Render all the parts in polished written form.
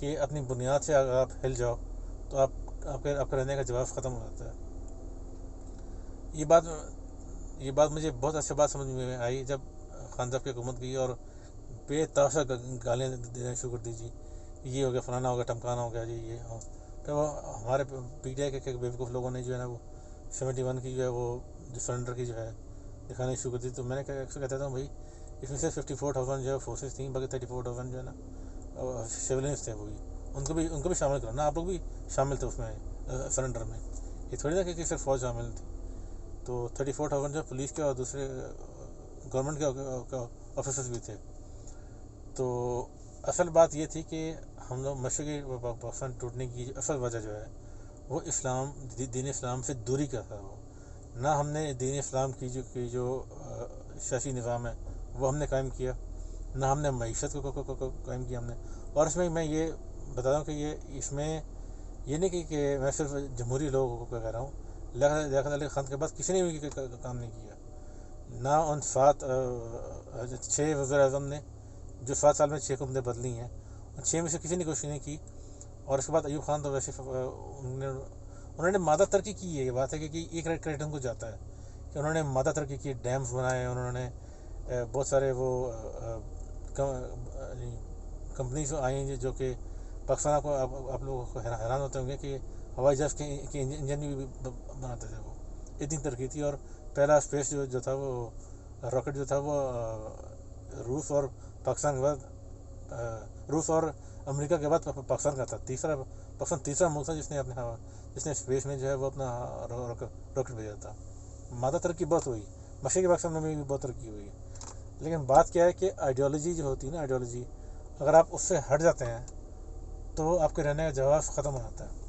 کہ اپنی بنیاد سے اگر آپ ہل جاؤ تو آپ کا رہنے کا جواز ختم ہو جاتا ہے۔ یہ بات یہ بات مجھے بہت اچھی بات سمجھ میں آئی جب خان صاحب کی حکومت کی اور بے تحاشا گالیاں دینا شروع کر دیجیے، یہ ہو گیا، فلانا ہو گیا، ٹمکانا ہو گیا جی، یہ ہو۔ پھر وہ ہمارے پی ٹی آئی کے بیوقوف لوگوں نے جو ہے نا وہ 71 کی جو ہے وہ جو سرنڈر کی جو ہے دکھانے شروع کر دی۔ تو میں نے اکثر کہتا تھا بھائی اس میں سے 54,000 جو ہے فورسز تھیں، باقی 34,000 جو ہے نا سیولینس تھے، وہی ان کو بھی شامل کرو نا، آپ لوگ بھی شامل تھے اس میں سرنڈر میں، یہ تھوڑی نہ کہ صرف فوج شامل تھی۔ تو 34,000 جو پولیس کے اور دوسرے گورنمنٹ کے آفیسرز بھی تھے۔ تو اصل بات یہ تھی کہ ہم لوگ مشرقی پاکستان ٹوٹنے کی اصل وجہ جو ہے وہ دین اسلام سے دوری کا تھا۔ وہ نہ ہم نے دین اسلام کی جو سیاسی نظام ہے وہ ہم نے قائم کیا، نہ ہم نے معیشت کو قائم کیا ہم نے۔ اور اس میں یہ بتا رہا ہوں کہ اس میں یہ نہیں کہ میں صرف جمہوری لوگوں کو کہہ رہا ہوں، لیاقت علی خان کے بعد کسی نے بھی کام نہیں کیا، نہ ان 6 وزیر اعظم نے جو 7 سال میں 6 حکومتیں بدلی ہیں، ان 6 میں سے کسی نے کوشش نہیں کی۔ اور اس کے بعد ایوب خان تو ویسے انہوں نے مادہ ترقی کی ہے، یہ بات ہے کہ ایک کریڈٹ ان کو جاتا ہے کہ انہوں نے مادہ ترقی کی، ڈیمز بنائے، انہوں نے بہت سارے وہ کمپنیز آئی ہیں جو کہ پاکستان کو آپ لوگوں کو حیران ہوتے ہوں گے کہ ہوائی جہاز کے انجن بھی بناتے تھے، وہ اتنی ترقی تھی۔ اور پہلا اسپیس جو تھا وہ راکٹ جو تھا وہ روس اور پاکستان کے بعد روس اور امریکہ کے بعد پاکستان کا تھا، پاکستان تیسرا ملک تھا جس نے اسپیس میں جو ہے وہ اپنا راکٹ بھیجا تھا۔ مادہ ترقی بہت ہوئی، مشرقی پاکستان میں بھی بہت ترقی ہوئی، لیکن بات کیا ہے کہ آئیڈیالوجی جو ہوتی ہے نا، آئیڈیالوجی اگر آپ اس سے ہٹ جاتے ہیں تو آپ کے رہنے کا جواز ختم ہو جاتا ہے۔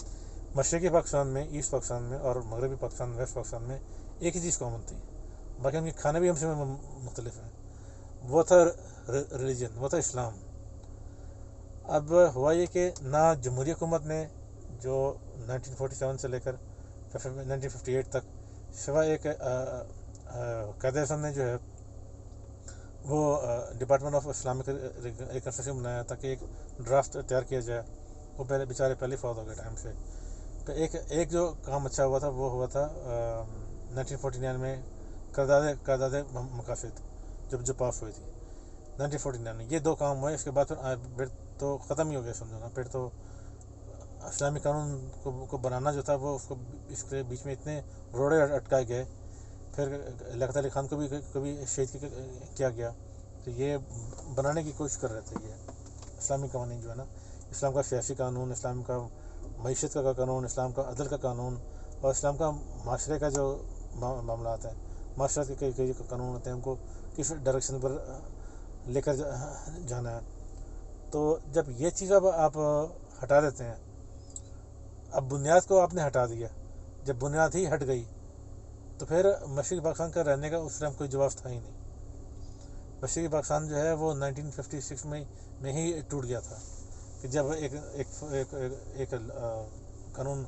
مشرقی پاکستان میں، ایسٹ پاکستان میں اور مغربی پاکستان، ویسٹ پاکستان میں ایک ہی چیز کامن تھی، باقی ان کے کھانے بھی ہم سے مختلف ہیں، وہ تھا ریلیجن، وہ تھا اسلام۔ اب ہوا یہ کہ نہ جمہوری حکومت نے جو 1947 سے لے کر 1958 تک سوائے ایک قائد اعظم نے جو ہے وہ ڈپارٹمنٹ آف اسلامک ریکنسٹرکشن بنایا تھا کہ ایک ڈرافٹ تیار کیا جائے، وہ پہلے فوت ہو گئے ٹائم سے۔ تو ایک جو کام اچھا ہوا تھا وہ ہوا تھا 1949 میں قرارداد مقاصد جو پاس ہوئی تھی 1949 میں، یہ 2 کام ہوئے۔ اس کے بعد پھر تو ختم ہی ہو گیا سمجھو نا، پھر تو اسلامی قانون کو بنانا جو تھا وہ اس کے بیچ میں اتنے روڑے اٹکائے گئے، پھر لیاقت علی خان کو بھی کبھی شہید کیا گیا، تو یہ بنانے کی کوشش کر رہے تھے یہ اسلامی قوانین جو ہے نا، اسلام کا سیاسی قانون، اسلام کا معیشت کا قانون، اسلام کا عدل کا قانون، اور اسلام کا معاشرے کا جو معاملات ہیں، معاشرت کے کئی قانون ہوتے ہیں، ان کو کس ڈائریکشن پر لے کر جانا ہے۔ تو جب یہ چیز اب آپ ہٹا دیتے ہیں، اب بنیاد کو آپ نے ہٹا دیا، جب بنیاد ہی ہٹ گئی تو پھر مشرقی پاکستان کا رہنے کا اس ٹائم کوئی جواز تھا ہی نہیں۔ مشرقی پاکستان جو ہے وہ 1956 میں ہی ٹوٹ گیا تھا، کہ جب ایک قانون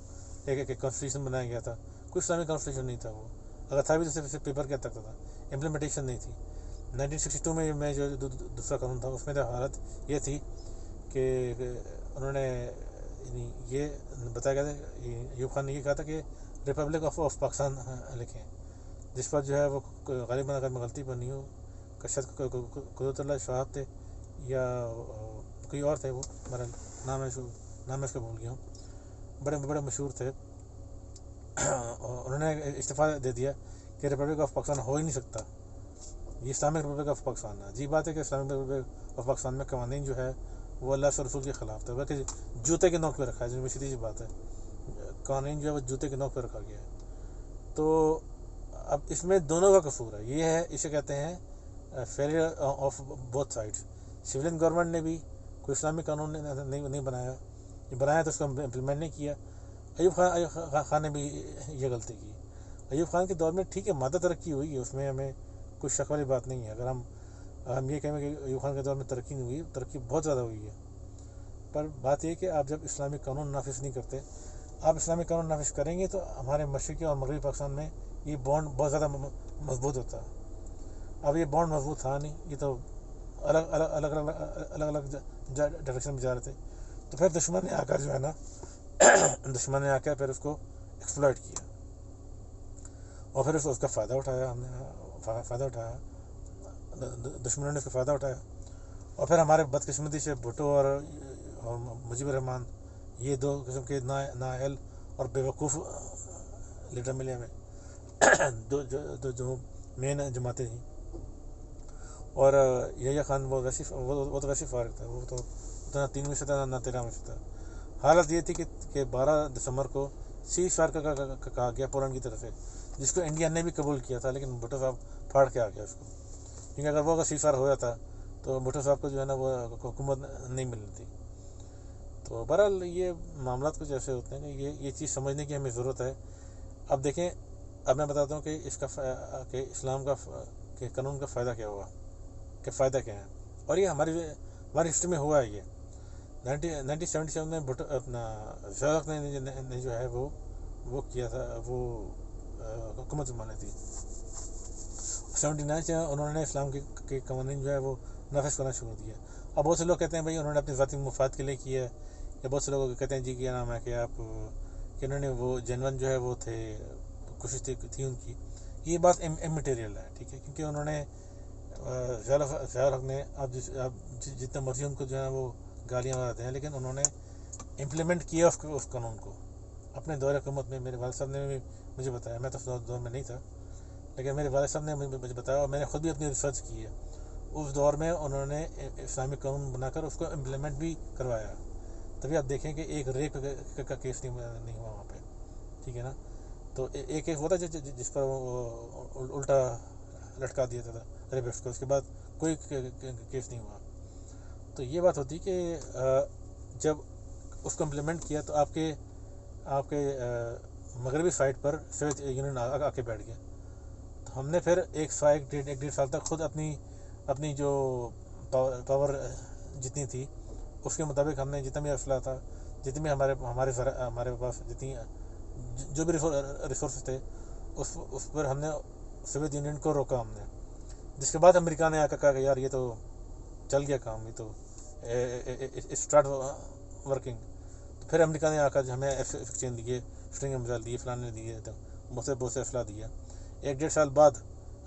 ایک کانسٹیٹیوشن بنایا گیا تھا، کوئی اسلامی کانسٹیٹیوشن نہیں تھا، وہ اگر تھا بھی تو صرف پیپر کیا تک تھا، امپلیمنٹیشن نہیں تھی۔ 1962 میں جو دوسرا قانون تھا اس میں حالت یہ تھی کہ انہوں نے یہ بتایا گیا تھا، ایوب خان نے یہ کہا تھا کہ ریپبلک آف پاکستان لکھیں، جس پر جو ہے وہ غالباً اگر میں غلطی پر نہیں ہوں شاید قدرت اللہ شہاب تھے یا کوئی اور تھے، وہ میرا نام میں اس کا بھول گیا ہوں، بڑے مشہور تھے، انہوں نے استعفیٰ دے دیا کہ ریپبلک آف پاکستان ہو ہی نہیں سکتا، یہ اسلامک ریپبلک آف پاکستان ہے۔ عجیب بات ہے کہ اسلامک ریپبلک آف پاکستان میں قوانین جو ہے وہ اللہ سے رسول کے خلاف تھا، بلکہ جوتے کے نوک پہ رکھا ہے، جو سیدھی سی بات ہے، قوانین جو ہے وہ جوتے کے نوک پہ رکھا گیا ہے۔ تو اب اس میں دونوں کا قصور ہے، یہ ہے اسے کہتے ہیں failure of both sides. Civilian government نے بھی کوئی اسلامی قانون نہیں بنایا تو اس کو امپلیمنٹ نہیں کیا۔ ایوب خان نے بھی یہ غلطی کی۔ ایوب خان کے دور میں ٹھیک ہے مادہ ترقی ہوئی ہے، اس میں ہمیں کوئی شک والی بات نہیں ہے، اگر ہم یہ کہیں گے کہ ایوب خان کے دور میں ترقی نہیں ہوئی، ترقی بہت زیادہ ہوئی ہے، پر بات یہ کہ آپ جب اسلامی قانون نافذ نہیں کرتے، آپ اسلامی قانون نافذ کریں گے تو ہمارے مشرقی اور مغربی پاکستان میں یہ بانڈ بہت زیادہ مضبوط ہوتا ہے۔ اب یہ بانڈ مضبوط تھا نہیں، یہ تو الگ ڈائریکشن میں جا رہے تھے، تو پھر دشمن نے آ کر جو ہے نا دشمن نے آ کر پھر اس کو ایکسپلائٹ کیا، اور پھر اس کا فائدہ اٹھایا، ہم نے فائدہ اٹھایا، دشمنوں نے اس کا فائدہ اٹھایا، اور پھر ہمارے بدقسمتی سے بھٹو اور مجیب الرحمان، یہ دو قسم کے نااہل اور بیوقوف لیڈر ملے ہمیں، جو مین جماعتیں تھیں. اور یحییٰ خان وہ تو ویسے فارغ تھا، وہ تو اتنا 3 میں سے تھا نہ 13 میں سے تھا. حالت یہ تھی کہ 12 دسمبر کو سی فائر کا کہا گیا پولینڈ کی طرف سے، جس کو انڈیا نے بھی قبول کیا تھا، لیکن بھٹو صاحب پھاڑ کے آ گیا اس کو، کیونکہ اگر وہ سی فائر ہو جاتا تو بھٹو صاحب کو جو ہے نا وہ حکومت نہیں ملنی تھی. تو بہرحال یہ معاملات کچھ ایسے ہوتے ہیں کہ یہ چیز سمجھنے کی ہمیں ضرورت ہے. اب دیکھیں، اب میں بتاتا ہوں کہ اس کا کہ اسلام کا کہ قانون کا فائدہ کیا ہوا، کہ فائدہ کیا ہے، اور یہ ہماری ہسٹری میں ہوا ہے. یہ 1977 میں اپنا ضیاء نے جو ہے وہ کیا تھا، وہ حکومت سنبھالی تھی. 79 سے انہوں نے اسلام کے قوانین جو ہے وہ نافذ کرنا شروع کیا. اب بہت سے لوگ کہتے ہیں بھائی انہوں نے اپنے ذاتی مفاد کے لیے کیا ہے، یا بہت سے لوگ کہتے ہیں جی کیا نام ہے کہ آپ کہ انہوں نے وہ جنون جو ہے وہ تھے، کوشش تھی ان کی. یہ بات امٹیریل ہے، ٹھیک ہے، کیونکہ انہوں نے ضیاء الحق نے آپ جتنا مرضی ان کو جو ہے وہ گالیاں مارتے ہیں، لیکن انہوں نے امپلیمنٹ کیا اس قانون کو اپنے دور حکومت میں. میرے والد صاحب نے بھی مجھے بتایا، میں تو اس دور میں نہیں تھا، لیکن میرے والد صاحب نے مجھے بتایا، اور میں نے خود بھی اپنی ریسرچ کی ہے. اس دور میں انہوں نے اسلامی قانون بنا کر اس کو امپلیمنٹ بھی کروایا. تبھی آپ دیکھیں کہ ایک ریپ کا کیس نہیں ہوا وہاں پہ، ٹھیک ہے نا. تو ایک کیس ہوتا جس پر الٹا لٹکا دیا تھا ریپسٹ کو، اس کے بعد کوئی کیس نہیں ہوا. تو یہ بات ہوتی کہ جب اس کو امپلیمنٹ کیا تو آپ کے مغربی سائڈ پر سوویت یونین آ کے بیٹھ گیا. تو ہم نے پھر ایک 1.5 سال تک خود اپنی جو پاور جتنی تھی اس کے مطابق ہم نے جتنا بھی اسلحہ تھا، جتنی بھی ہمارے پاس جتنی جو بھی ریسورسز تھے، اس پر ہم نے سوویت یونین کو روکا ہم نے. جس کے بعد امریکہ نے آ کر کہا کہ یار یہ تو چل گیا کام، یہ تو اسٹارٹ ورکنگ. تو پھر امریکہ نے آ کر ہمیں ایکسچینج دیے، اسٹرنگ میزائل دیے، فلانے دیے، تو بہت سے اسلحہ دیا. 1.5 سال بعد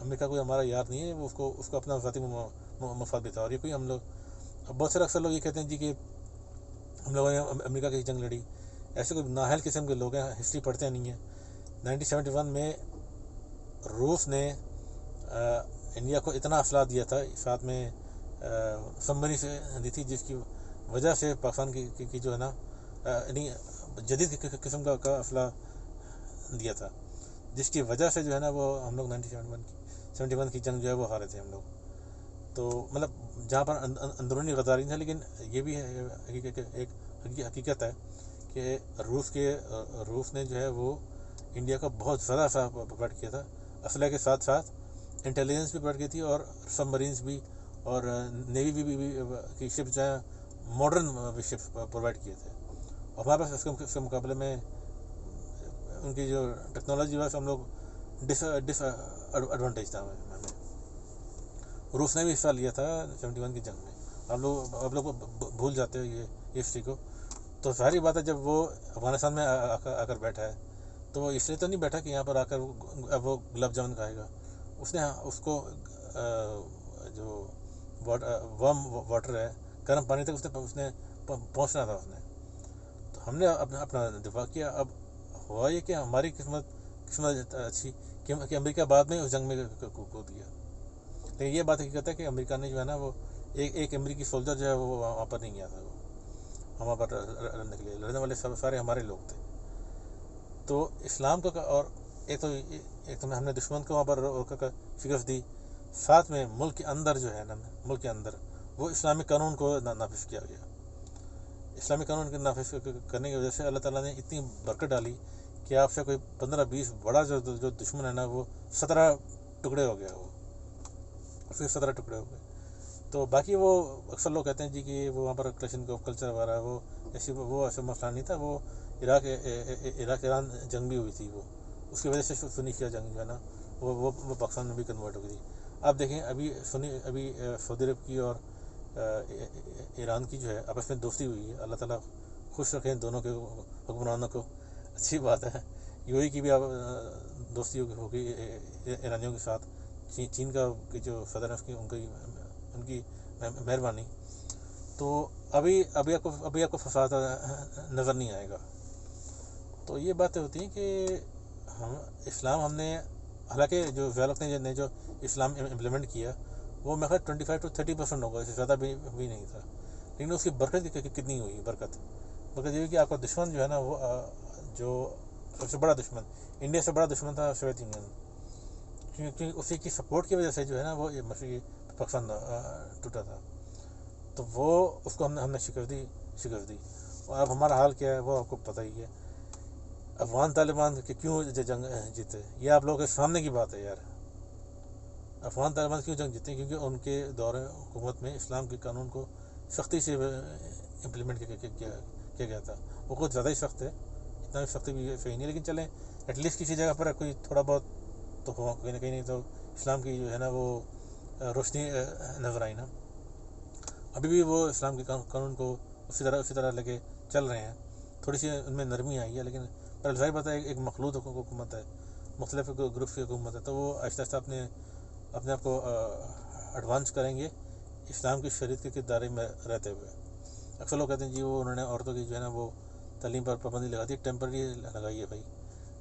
امریکہ کوئی ہمارا یار نہیں ہے، وہ اس کو اپنا ذاتی مفاد بھی تھا. اور یہ کوئی ہم لوگ بہت سے اکثر لوگ یہ کہتے ہیں جی کہ ہم لوگوں نے امریکہ کی جنگ لڑی. ایسے کوئی نااہل قسم کے لوگ ہیں، ہسٹری پڑھتے نہیں ہیں. 1971 میں روس نے انڈیا کو اتنا اسلحہ دیا تھا، ساتھ میں سبمرین سے دی تھی، جس کی وجہ سے پاکستان کی جو ہے نا جدید قسم کا اسلحہ دیا تھا، جس کی وجہ سے جو ہے نا وہ ہم لوگ 1971 کی جنگ جو ہے وہ ہارے تھے ہم لوگ. تو مطلب جہاں پر اندرونی غداری تھا، لیکن یہ بھی ایک حقیقت ہے کہ روس نے جو ہے وہ انڈیا کا بہت زیادہ اسلحہ پرووائڈ کیا تھا. اسلحہ کے ساتھ ساتھ انٹیلیجنس بھی پرووائڈ کی تھی، اور سب مرینس بھی، اور نیوی بھی کی شپ جو ہے ماڈرن شپ پرووائڈ کیے تھے. اور ہمارے پاس اس کے مقابلے میں ان کی جو ٹیکنالوجی ہے ہم لوگ ڈس ایڈوانٹیج تھا ہمیں. روس نے بھی حصہ لیا تھا 71 کی جنگ میں. آپ لوگ بھول جاتے ہو یہ ہسٹری کو. تو ساری بات ہے، جب وہ افغانستان میں آ کر بیٹھا ہے تو وہ اس لیے تو نہیں بیٹھا کہ یہاں پر آ کر وہ گلاب جامن کھائے گا. اس نے اس کو جو وارم واٹر ہے، گرم پانی تک اس نے پہنچنا تھا اس نے. تو ہم نے اپنا دفاع کیا. اب ہوا یہ کہ ہماری قسمت اچھی کہ امریکہ بعد میں اس جنگ میں کود گیا. لیکن یہ بات حقیقت ہے کہ امریکہ نے جو ہے نا وہ ایک امریکی سولجر جو ہے وہ وہاں پر نہیں گیا تھا. وہ وہاں پر لڑنے کے لیے لڑنے والے سارے ہمارے لوگ تھے. تو اسلام کا اور ایک تو ہم نے دشمن کو وہاں پر شکست دی، ساتھ میں ملک کے اندر جو ہے نا، ملک کے اندر وہ اسلامی قانون کو نافذ کیا گیا. اسلامی قانون کے نافذ کرنے کی وجہ سے اللہ تعالیٰ نے اتنی برکت ڈالی کہ آپ سے کوئی 15-20 بڑا جو دشمن ہے نا وہ 17 ٹکڑے ہو گیا. وہ اس کے 17 ٹکڑے ہو گئے. تو باقی وہ اکثر لوگ کہتے ہیں جی کہ وہ وہاں پر کلیشن کو کلچر وغیرہ وہ ایسا مسئلہ نہیں تھا. وہ عراق ایران جنگ بھی ہوئی تھی، وہ اس کی وجہ سے سنی شیعہ جنگ جو ہے نا وہ پاکستان میں بھی کنورٹ ہو گئی تھی. آپ دیکھیں ابھی سعودی عرب کی اور ایران کی جو ہے آپس میں دوستی ہوئی ہے، اللہ تعالیٰ خوش رکھیں دونوں کے حکمرانوں کو، اچھی بات ہے۔ یو اے کی بھی اب دوستی ہوگی ایرانیوں کے ساتھ، چین کا جو صدر ہے ان کی مہربانی، تو ابھی آپ کو فساد نظر نہیں آئے گا۔ تو یہ باتیں ہوتی ہیں کہ ہم نے حالانکہ جو ویلک نے جو اسلام امپلیمنٹ کیا وہ میں خیال 25 to 30% ہوگا، اس سے زیادہ بھی نہیں تھا، لیکن اس کی برکت کتنی ہوئی؟ برکت یہ ہوئی کہ آپ کا دشمن جو ہے نا، وہ جو سب سے بڑا دشمن، انڈیا سے بڑا دشمن تھا سوویت یونین، کیونکہ اسی کی سپورٹ کی وجہ سے جو ہے نا وہ مشرقی پاکستان ٹوٹا تھا، تو وہ اس کو ہم نے شکست دی۔ اور اب ہمارا حال کیا ہے وہ آپ کو پتہ ہی ہے۔ افغان طالبان کہ کیوں جنگ جیتے، یہ آپ لوگوں کے سامنے کی بات ہے یار۔ افغان طالبان کیوں جنگ جیتے؟ کیونکہ ان کے دور حکومت میں اسلام کے قانون کو سختی سے امپلیمنٹ کیا گیا تھا۔ وہ کچھ زیادہ ہی سخت ہے، اتنا بھی سختی بھی صحیح نہیں، لیکن چلیں ایٹ لیسٹ کسی جگہ پر کوئی تھوڑا بہت تو کہیں نہ کہیں نہیں تو اسلام کی جو ہے نا وہ روشنی نظر آئی نا۔ ابھی بھی وہ اسلام کے قانون کو اسی طرح لے کے چل رہے ہیں، تھوڑی سی ان میں نرمی آئی ہے، لیکن پر ظاہر بات ہے ایک مخلوط حکومت ہے، مختلف گروپس کی حکومت ہے، تو وہ آہستہ آہستہ اپنے آپ کو ایڈوانس کریں گے اسلام کی شریعت کے دائرے میں رہتے ہوئے۔ اکثر لوگ کہتے ہیں جی وہ انہوں نے عورتوں کی جو ہے نا وہ تعلیم پر پابندی لگا دی، ٹیمپرری لگائی ہے بھائی،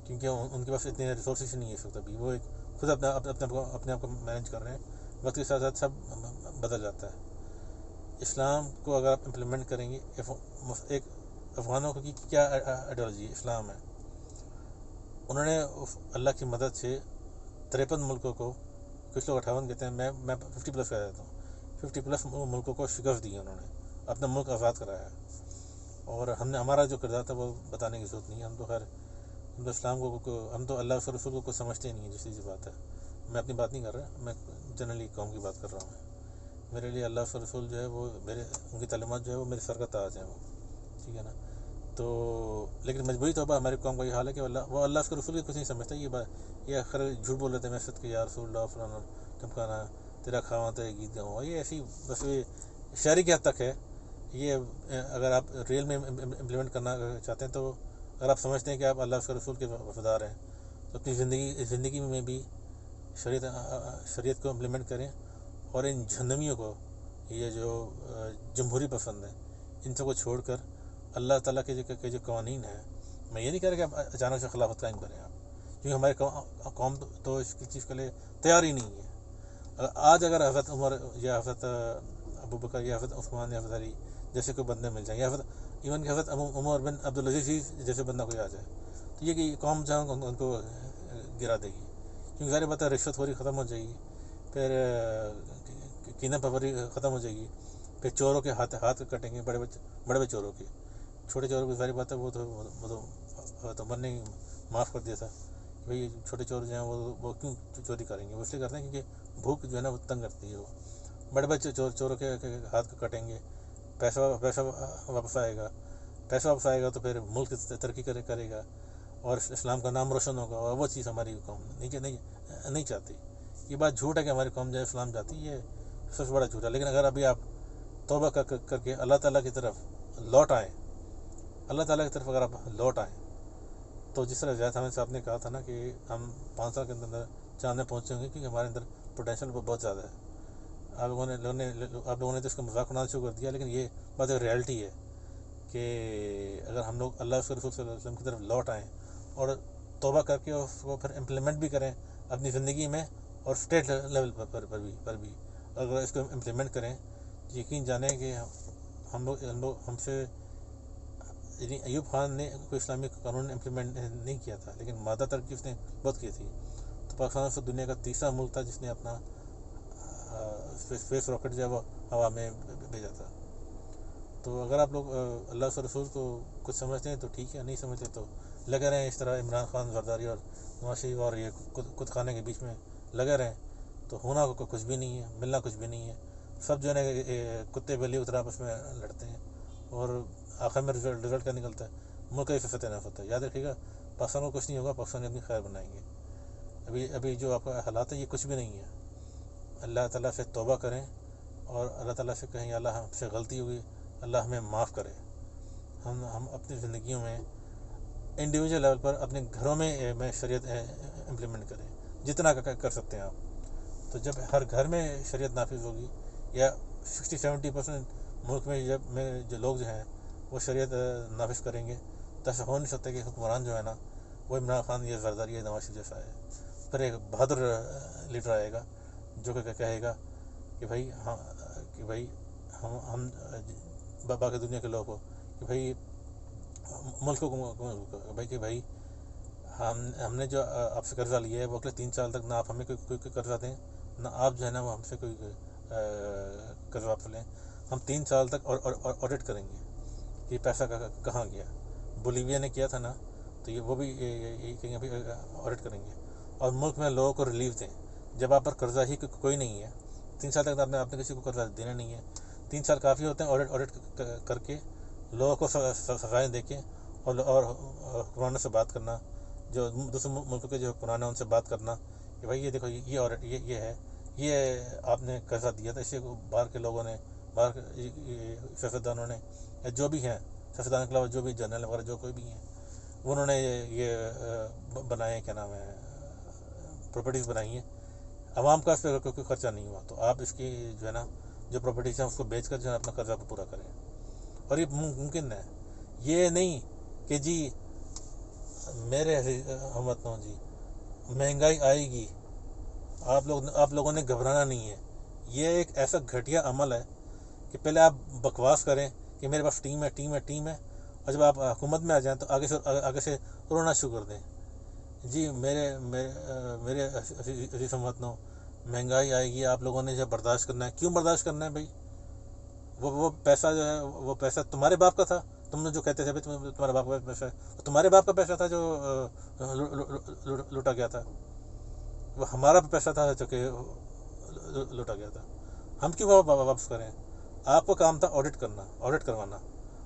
کیونکہ ان کے پاس اتنے ریسورسز نہیں ہے اس وقت، ابھی وہ خود اپنے آپ کو مینیج کر رہے ہیں، وقت کے ساتھ ساتھ سب بدل جاتا ہے۔ اسلام کو اگر آپ امپلیمنٹ کریں گے، ایک افغانوں کی کیا آئیڈیالوجی اسلام ہے، انہوں نے اللہ کی مدد سے 53 ملکوں کو، کچھ لوگ 58 کہتے ہیں، میں 50+ کہہ دیتا ہوں، 50+ ملکوں کو شکست دی ہے انہوں نے، اپنا ملک آزاد کرایا ہے۔ اور ہمارا جو کردار تھا وہ بتانے کی ضرورت نہیں ہے، ہم تو اسلام کو ہم تو اللہ کے رسول کو سمجھتے ہی نہیں ہیں، جیسی بات ہے۔ میں اپنی بات نہیں کر رہا، میں جنرلی قوم کی بات کر رہا ہوں۔ میرے لیے اللہ کے رسول جو ہے وہ ان کی تعلیمات جو ہے وہ میرے سر کا تاج ہیں، وہ ٹھیک ہے نا۔ تو لیکن مجبوری طور پر ہماری قوم کا یہ حال ہے کہ وہ اللہ کے رسول کی کچھ نہیں سمجھتا، یہ اخر جھوٹ بول رہے تھے میں صدق یا رسول اللہ فلانا ٹمکانا تیرا کھاواں تے گیت گاؤں، یہ ایسی بس شاعری کی حد تک ہے۔ یہ اگر آپ ریئل میں امپلیمنٹ کرنا چاہتے ہیں، تو اگر آپ سمجھتے ہیں کہ آپ اللہ کے رسول کے وفادار ہیں، تو اپنی زندگی میں بھی شریعت کو امپلیمنٹ کریں، اور ان جہنمیوں کو، یہ جو جمہوری پسند ہیں، ان سب کو چھوڑ کر اللہ تعالیٰ کے جو قوانین ہیں، میں یہ نہیں کہہ رہا کہ آپ اچانک سے خلافت قائم کریں آپ، کیونکہ ہماری قوم تو اس چیز کے لیے تیار ہی نہیں ہے۔ آج اگر حضرت عمر یا حضرت ابوبکر یا حضرت عثمان یا حضرت علی جیسے کوئی بندے مل جائیں، یا ایون کہ حضرت عمر بن عبدالعزیز جیسے بندہ کوئی آ جائے، تو یہ کہ قوم جو ہے ان کو گرا دے گی، کیونکہ ظاہر بات ہے رشوت خوری ختم ہو جائے گی، پھر کینہ پروری ختم ہو جائے گی، پھر چوروں کے ہاتھ کٹیں گے، بڑے چوروں کے، چھوٹے چوروں کی ظاہر بات ہے وہ تو عمر نے معاف کر دیا تھا کہ بھائی چھوٹے چور جو ہیں وہ کیوں چوری کریں گے، وہ اس لیے کرتے ہیں کیونکہ بھوک جو ہے نا وہ تنگ کرتی ہے، وہ بڑے چوروں کے ہاتھ کٹیں گے، پیسہ واپس آئے گا تو پھر ملک ترقی کرے گا، اور اسلام کا نام روشن ہوگا، اور وہ چیز ہماری قوم نہیں چاہتی۔ یہ بات جھوٹ ہے کہ ہماری قوم جو ہے اسلام چاہتی ہے، یہ سب سے بڑا جھوٹ ہے۔ لیکن اگر ابھی آپ توبہ کر کے اللہ تعالیٰ کی طرف لوٹ آئیں، اللہ تعالیٰ کی طرف اگر آپ لوٹ آئیں، تو جس طرح زیاد حامد صاحب نے کہا تھا نا کہ ہم 5 سال کے اندر چاند میں پہنچے ہوں گے، کیونکہ ہمارے اندر پوٹینشیل بہت زیادہ ہے۔ آپ لوگوں نے تو اس کا مذاق اڑانا شروع کر دیا، لیکن یہ بات ایک ریالٹی ہے کہ اگر ہم لوگ اللہ کے رسول صلی اللہ علیہ وسلم کی طرف لوٹ آئیں اور توبہ کر کے اس کو پھر امپلیمنٹ بھی کریں اپنی زندگی میں، اور اسٹیٹ لیول پر بھی اگر اس کو امپلیمنٹ کریں، یقین جانیں کہ ہم سے، یعنی ایوب خان نے کوئی اسلامی قانون امپلیمنٹ نہیں کیا تھا، لیکن مادہ ترقی اس نے بہت کی تھی، تو پاکستان سے دنیا کا تیسرا ملک تھا جس نے اپنا اسپیس راکٹ جو ہے وہ ہوا میں بھیجا تھا۔ تو اگر آپ لوگ اللہ کے رسول کو کچھ سمجھتے ہیں تو ٹھیک ہے، نہیں سمجھتے تو لگے رہیں اس طرح عمران خان زرداری اور نواز شریف اور یہ کت خانے کے بیچ میں لگے رہیں، تو ہونا کچھ بھی نہیں ہے، ملنا کچھ بھی نہیں ہے، سب جو ہے نا کتے بلی اترا آپس میں لڑتے ہیں، اور آخر میں رزلٹ کیا نکلتا ہے؟ ملک کا فتح نہ ہوتا ہے۔ یاد رکھیے گا، پاکستان کو کچھ نہیں ہوگا، پاکستان اپنی خیر بنائیں گے۔ ابھی جو آپ کا حالات ہے یہ کچھ بھی نہیں ہے۔ اللہ تعالیٰ سے توبہ کریں اور اللہ تعالیٰ سے کہیں اللہ ہم سے غلطی ہوئی، اللہ ہمیں معاف کرے. ہم اپنی زندگیوں میں انڈیویجول لیول پر اپنے گھروں میں شریعت امپلیمنٹ کریں جتنا کر سکتے ہیں آپ. تو جب ہر گھر میں شریعت نافذ ہوگی، یا 60-70% ملک میں جو لوگ جو ہیں وہ شریعت نافذ کریں گے، تو ایسا ہو نہیں سکتا کہ حکمران جو ہے نا وہ عمران خان یا زرداری یا نواز شریف جیسا ہے. پھر ایک بہادر لیڈر آئے گا جو کہ کہے گا کہ بھائی ہم باقی دنیا کے لوگوں کو کہ بھائی ملک کو کہ بھائی ہم نے جو آپ سے قرضہ لیا ہے وہ اگلے 3 سال تک نہ آپ ہمیں کوئی قرضہ دیں، نہ آپ جو ہے نا وہ ہم سے کوئی قرضہ واپس لیں. ہم 3 سال تک آڈٹ کریں گے کہ یہ پیسہ کہاں گیا. بولیویا نے کیا تھا نا، تو وہ بھی یہی کہیں گے بھائی آڈٹ کریں گے. اور ملک میں لوگوں کو ریلیف دیں. جب آپ پر قرضہ ہی کوئی نہیں ہے، 3 سال تک آپ نے کسی کو قرضہ دینا نہیں ہے. 3 سال کافی ہوتے ہیں آڈٹ کر کے لوگوں کو سزائیں دے کے، اور حکمرانوں سے بات کرنا، جو دوسرے ملکوں کے جو حکمران ہیں ان سے بات کرنا کہ بھائی یہ دیکھو یہ آڈٹ یہ ہے، یہ آپ نے قرضہ دیا تھا. اسے باہر کے لوگوں نے، باہر سیاستدانوں نے، یا جو بھی ہیں سیاستدان کے علاوہ جو بھی جنرل وغیرہ جو کوئی بھی ہیں، انہوں نے یہ بنائے کیا نام ہے پراپرٹیز بنائی ہیں. عوام کا اس پہ کوئی خرچہ نہیں ہوا، تو آپ اس کی جو ہے نا جو پراپرٹیز ہیں اس کو بیچ کر جو ہے اپنا قرضہ پورا کریں. اور یہ ممکن ہے. یہ نہیں کہ جی میرے ہم وطنوں جی مہنگائی آئے گی، آپ لوگوں نے گھبرانا نہیں ہے. یہ ایک ایسا گھٹیا عمل ہے کہ پہلے آپ بکواس کریں کہ میرے پاس ٹیم ہے، اور جب آپ حکومت میں آ جائیں تو آگے سے رونا شروع کر دیں. جی میرے عزیز ہم وطنوں، مہنگائی آئے گی، آپ لوگوں نے جب برداشت کرنا ہے. کیوں برداشت کرنا ہے بھائی؟ وہ پیسہ جو ہے وہ پیسہ تمہارے باپ کا تھا. تم نے جو کہتے تھے تمہارے باپ کا پیسہ ہے، تمہارے باپ کا پیسہ تھا جو لوٹا گیا تھا. وہ ہمارا پیسہ تھا جو کہ لوٹا گیا تھا. ہم کیوں واپس کریں؟ آپ کو کام تھا آڈٹ کروانا.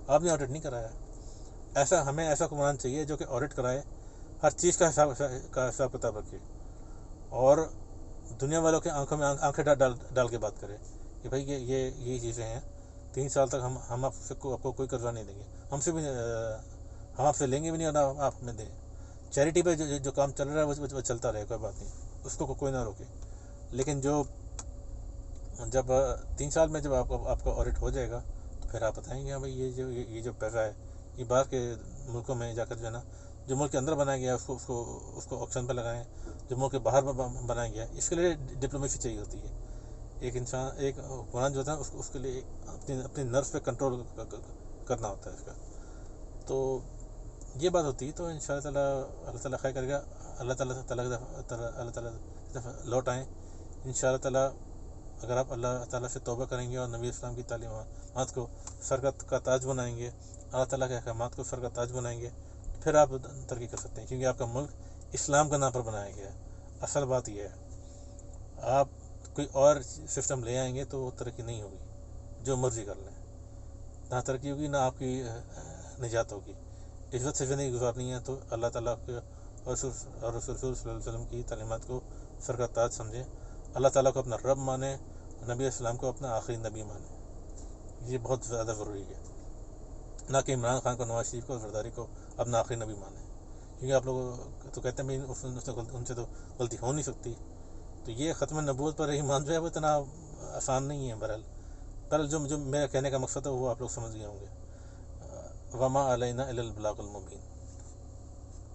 آپ نے آڈٹ نہیں کرایا. ہمیں ایسا حکمران چاہیے جو کہ آڈٹ کرائے، ہر چیز کا حساب کتاب رکھے، اور دنیا والوں کے آنکھوں میں آنکھیں ڈال کے بات کرے کہ بھائی یہ چیزیں ہیں. 3 سال تک ہم آپ کو کوئی قرضہ نہیں دیں گے. ہم آپ سے لیں گے بھی نہیں، اور آپ ہمیں دیں. چیریٹی پہ جو کام چل رہا ہے وہ چلتا رہے، کوئی بات نہیں، اس کو کوئی نہ روکے. لیکن جب 3 سال میں جب آپ کا آڈٹ ہو جائے گا تو پھر آپ بتائیں گے بھائی یہ جو پیسہ ہے یہ باہر کے ملکوں میں جا کر جو ہے نا جو ملک کے اندر بنایا گیا اس کو آکشن پہ لگائیں، جو ملک کے باہر بنایا گیا. اس کے لیے ڈپلومیسی چاہیے ہوتی ہے. ایک حکمران جو ہوتا ہے اس کے لیے اپنی نرس پہ کنٹرول کرنا ہوتا ہے اس کا. تو یہ بات ہوتی ہے. تو ان شاء اللہ تعالیٰ خیر کرے گا. اللہ تعالیٰ لوٹ آئیں ان شاء اللہ تعالیٰ. اگر آپ اللہ تعالیٰ سے توبہ کریں گے اور نبی اسلام کی تعلیمات کو سر کا تاج بنائیں گے، اللہ تعالیٰ کے احکامات کو سر کا تاج بنائیں گے، پھر آپ ترقی کر سکتے ہیں. کیونکہ آپ کا ملک اسلام کے نام پر بنایا گیا ہے. اصل بات یہ ہے، آپ کوئی اور سسٹم لے آئیں گے تو وہ ترقی نہیں ہوگی. جو مرضی کر لیں، نہ ترقی ہوگی نہ آپ کی نجات ہوگی. عزت سے زندگی گزارنی ہے تو اللہ تعالیٰ کے اور رسول صلی اللہ علیہ وسلم کی تعلیمات کو سر کا تاج سمجھیں. اللہ تعالیٰ کو اپنا رب مانیں، نبی اسلام کو اپنا آخری نبی مانیں. یہ بہت زیادہ ضروری ہے. نہ کہ عمران خان کو، نواز شریف کو، زرداری کو اپنا آخری نبی مانیں. کیونکہ آپ لوگ تو کہتے ہیں ان سے تو غلطی ہو نہیں سکتی. تو یہ ختم نبوت پر ایمان جو ہے وہ اتنا آسان نہیں ہے. بہرحال جو میرا کہنے کا مقصد ہے وہ آپ لوگ سمجھ گئے ہوں گے. وما علینا الا البلاغ المبین.